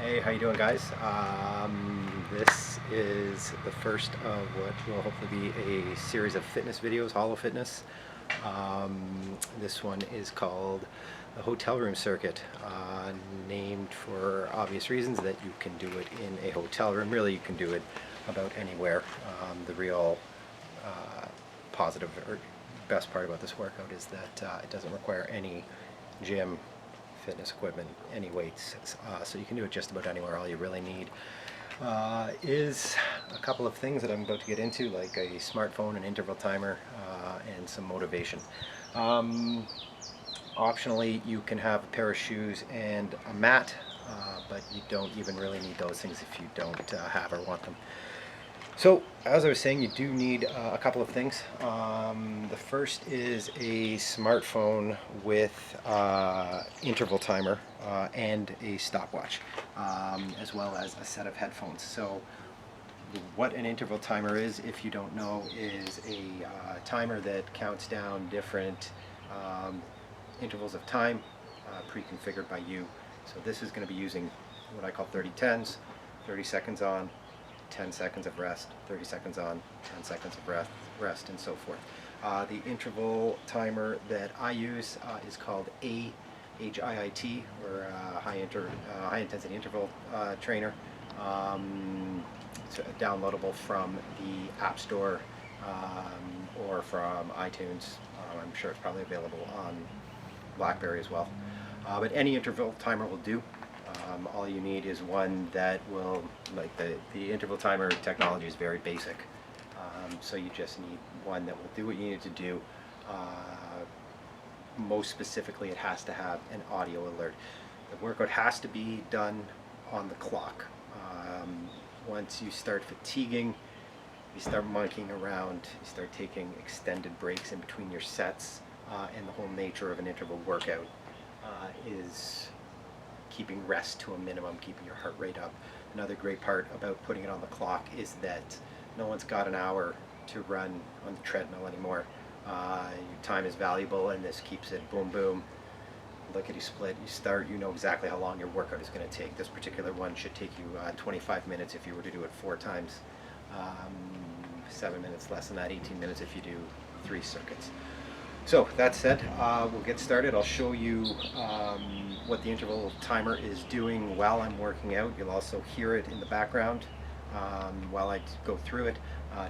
Hey, how you doing, guys? This is the first of what will hopefully be a series of fitness videos, Hollow Fitness. This one is called the Hotel Room Circuit, named for obvious reasons that you can do it in a hotel room. Really, you can do it about anywhere. The real positive or best part about this workout is that it doesn't require any gym fitness equipment, any weights, so you can do it just about anywhere. All you really need is a couple of things that I'm about to get into, like a smartphone, an interval timer, and some motivation. Optionally, you can have a pair of shoes and a mat, but you don't even really need those things if you don't have or want them. So, as I was saying, you do need a couple of things. The first is a smartphone with interval timer and a stopwatch, as well as a set of headphones. So, what an interval timer is, if you don't know, is a timer that counts down different intervals of time pre-configured by you. So this is going to be using what I call 30-10s, 30 seconds on, 10 seconds of rest, 30 seconds on, 10 seconds of rest, and so forth. The interval timer that I use is called AHIIT, or high intensity interval trainer. It's downloadable from the App Store or from iTunes. I'm sure it's probably available on BlackBerry as well. But any interval timer will do. All you need is one that will, like the interval timer technology is very basic, so you just need one that will do what you need to do. Most specifically, it has to have an audio alert. The workout has to be done on the clock. Once you start fatiguing, you start monkeying around, you start taking extended breaks in between your sets, and the whole nature of an interval workout is keeping rest to a minimum, keeping your heart rate up. Another great part about putting it on the clock is that no one's got an hour to run on the treadmill anymore. Your time is valuable, and this keeps it boom boom, lickety split. You start, you know exactly how long your workout is going to take. This particular one should take you 25 minutes if you were to do it 4 times, 7 minutes less than that, 18 minutes if you do 3 circuits. So that said, we'll get started. I'll show you what the interval timer is doing while I'm working out. You'll also hear it in the background while I go through it.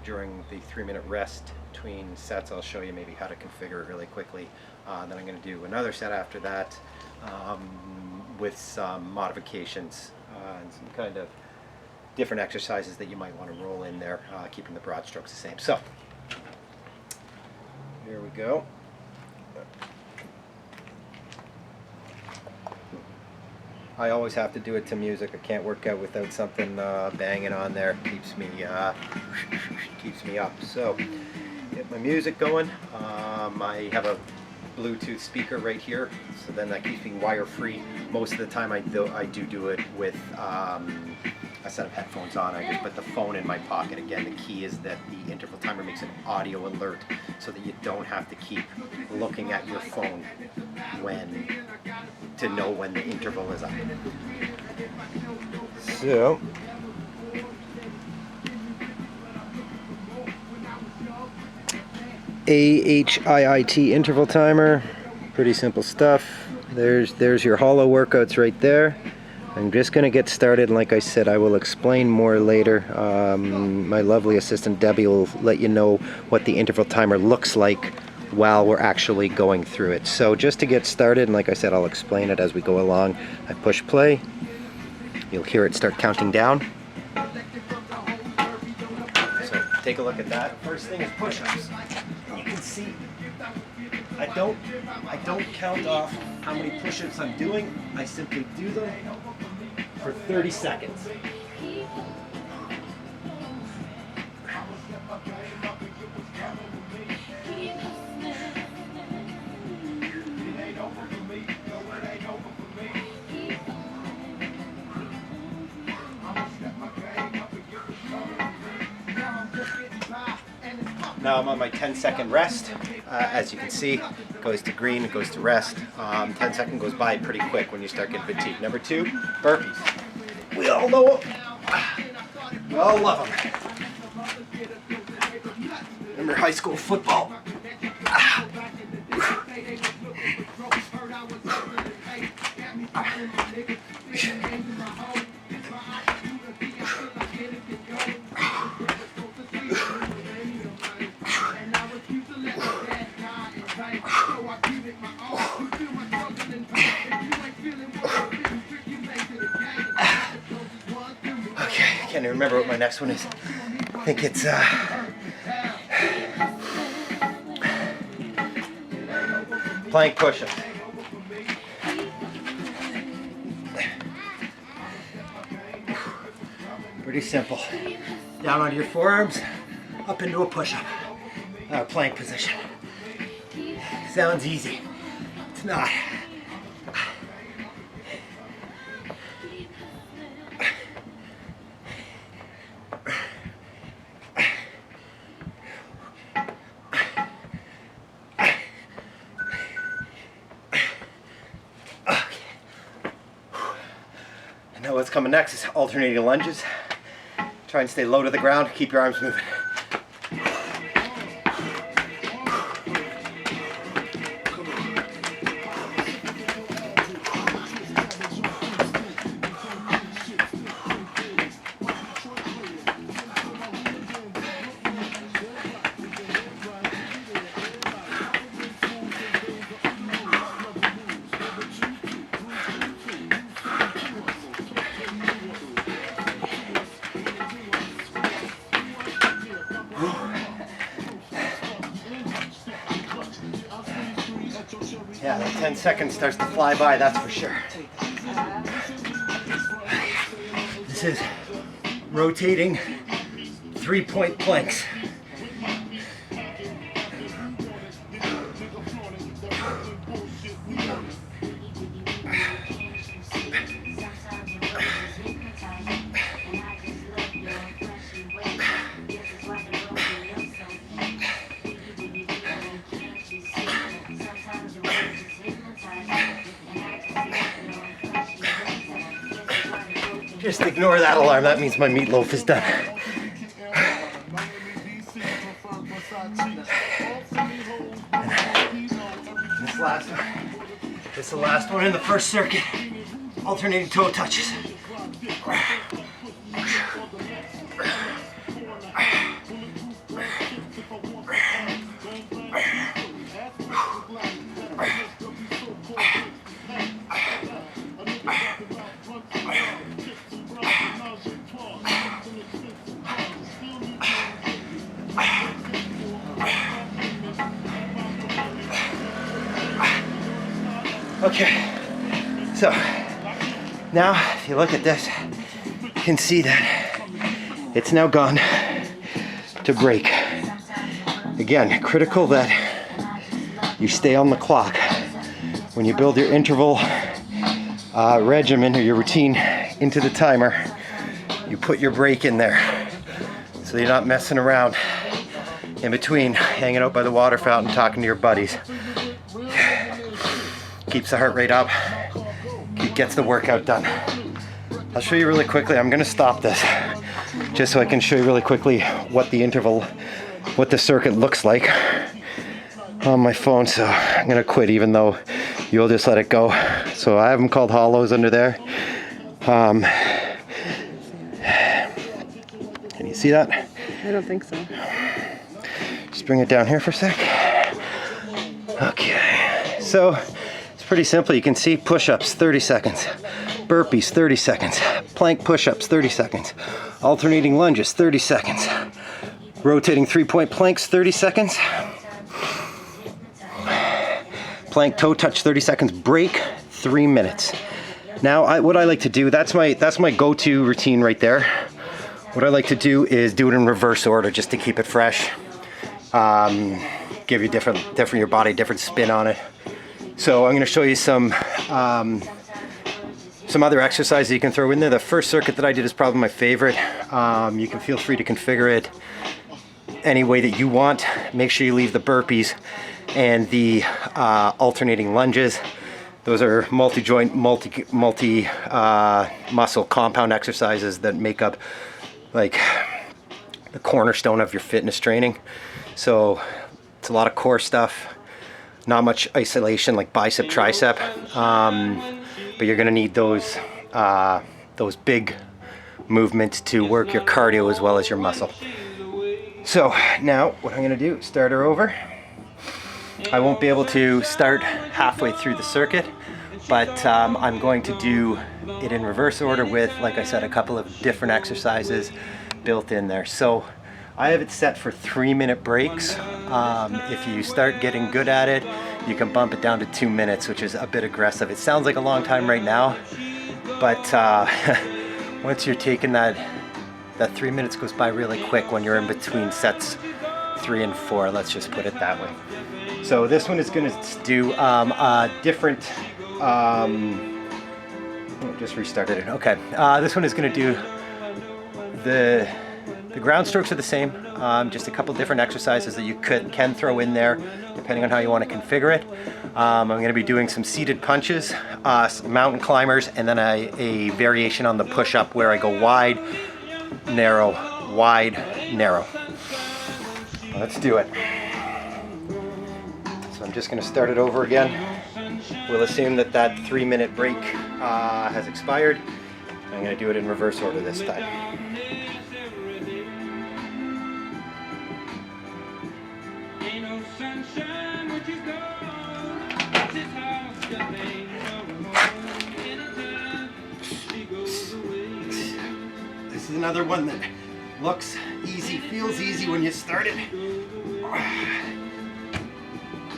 During the 3-minute rest between sets, I'll show you maybe how to configure it really quickly. Then I'm going to do another set after that with some modifications and some kind of different exercises that you might want to roll in there, keeping the broad strokes the same. So here we go. I always have to do it to music. I can't work out without something banging on there. Keeps me up. So get my music going. I have a Bluetooth speaker right here, so then that keeps me wire free. Most of the time I do it with a set of headphones on. I just put the phone in my pocket. Again, the key is that the interval timer makes an audio alert so that you don't have to keep looking at your phone to know when the interval is up. So AHIIT interval timer, pretty simple stuff. There's your hollow workouts right there. I'm just going to get started, and like I said, I will explain more later. My lovely assistant Debbie will let you know what the interval timer looks like while we're actually going through it. So just to get started, and like I said, I'll explain it as we go along. I push play. You'll hear it start counting down. So take a look at that. First thing is push-ups. You can see I don't count off how many push-ups I'm doing. I simply do them for 30 seconds. Now I'm on my 10-second rest. As you can see, it goes to green, it goes to rest. 10 seconds goes by pretty quick when you start getting fatigued. Number 2, burpees. We all know them. We all love them. Remember high school football? Okay, I can't even remember what my next one is. I think it's plank push-ups. Pretty simple. Down onto your forearms, up into a push-up. Plank position. Sounds easy. It's not. Now what's coming next is alternating lunges. Try and stay low to the ground, keep your arms moving. Yeah, that 10 seconds starts to fly by, that's for sure. This is rotating 3-point planks. Just ignore that alarm, that means my meatloaf is done. This is the last one in the first circuit. Alternating toe touches. Okay, so now if you look at this, you can see that it's now gone to break. Again, critical that you stay on the clock. When you build your interval regimen or your routine into the timer, you put your break in there so you're not messing around in between, hanging out by the water fountain, talking to your buddies. Keeps the heart rate up, gets the workout done. I'll show you really quickly. I'm gonna stop this just so I can show you really quickly what the interval, what the circuit looks like on my phone. So I'm gonna quit even though you'll just let it go. So I have them called hollows under there. Can you see that? I don't think so. Just bring it down here for a sec. Okay, so pretty simple. You can see push-ups 30 seconds, burpees 30 seconds, plank push-ups 30 seconds, alternating lunges 30 seconds, rotating 3-point planks 30 seconds, plank toe touch 30 seconds, break 3 minutes. Now what I like to do, that's my go-to routine right there. What I like to do is do it in reverse order just to keep it fresh, give you different your body different spin on it. So I'm going to show you some other exercises you can throw in there. The first circuit that I did is probably my favorite. You can feel free to configure it any way that you want. Make sure you leave the burpees and the alternating lunges. Those are multi-joint, muscle compound exercises that make up like the cornerstone of your fitness training. So it's a lot of core stuff, not much isolation like bicep, tricep, but you're gonna need those big movements to work your cardio as well as your muscle. So now what I'm gonna do, start her over. I won't be able to start halfway through the circuit, but I'm going to do it in reverse order with, like I said, a couple of different exercises built in there. So I have it set for 3-minute breaks. If you start getting good at it, you can bump it down to 2 minutes, which is a bit aggressive. It sounds like a long time right now, but once you're taking that 3 minutes goes by really quick when you're in between sets 3 and 4, let's just put it that way. So this one is going to do a different, just restarted it, okay. This one is going to do, the ground strokes are the same, just a couple different exercises that you can throw in there depending on how you want to configure it. I'm going to be doing some seated punches, some mountain climbers, and then a variation on the push-up where I go wide, narrow, wide, narrow. Let's do it. So I'm just going to start it over again. We'll assume that 3-minute break has expired. I'm going to do it in reverse order this time. This is another one that looks easy, feels easy when you start it.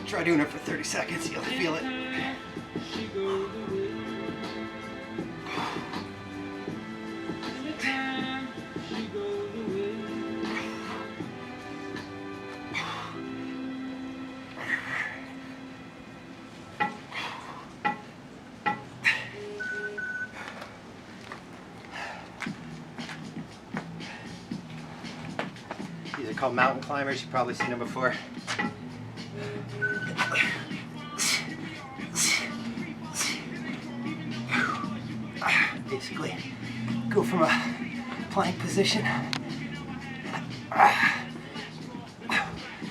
Try doing it for 30 seconds, you'll feel it. These are called mountain climbers. You've probably seen them before. Basically, go from a plank position.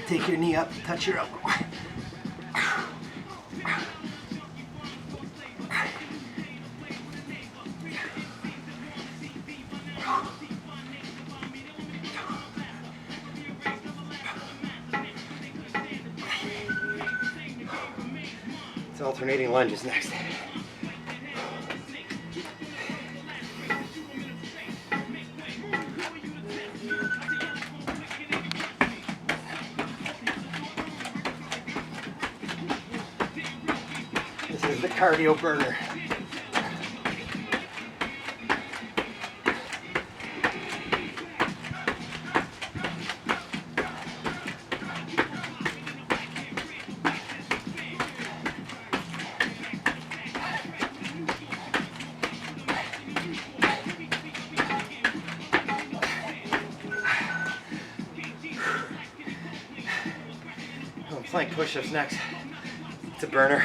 Take your knee up, touch your elbow. It's alternating lunges next. This is the cardio burner. Plank push-ups next. It's a burner.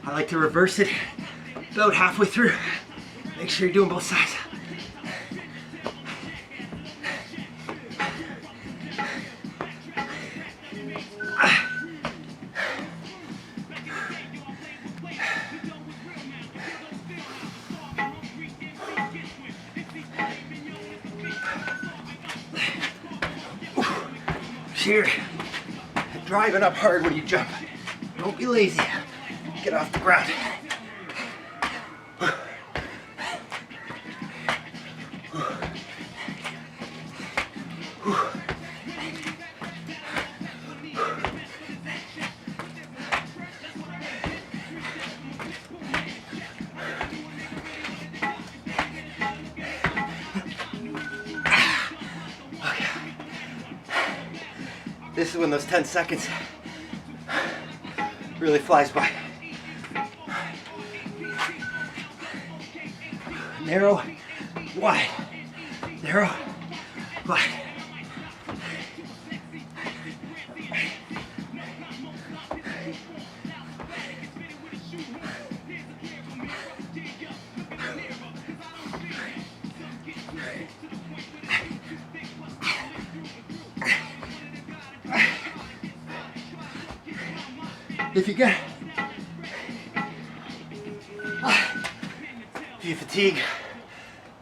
I like to reverse it about halfway through. Make sure you're doing both sides. Here, driving up hard when you jump. Don't be lazy. Get off the ground. This is when those 10 seconds really flies by. Narrow, wide, narrow, wide. If you fatigue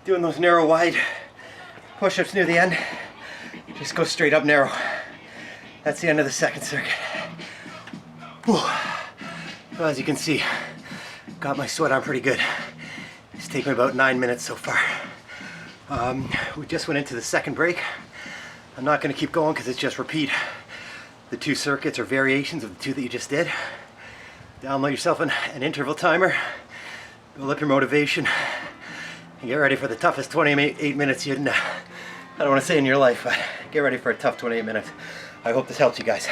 doing those narrow wide push-ups near the end, just go straight up narrow. That's the end of the second circuit. Whew. Well, as you can see, got my sweat on pretty good. It's taken me about 9 minutes so far. We just went into the second break. I'm not going to keep going because it's just repeat the 2 circuits or variations of the 2 that you just did. Download yourself an interval timer, build up your motivation, and get ready for the toughest 28 minutes I don't want to say in your life, but get ready for a tough 28 minutes. I hope this helps you guys.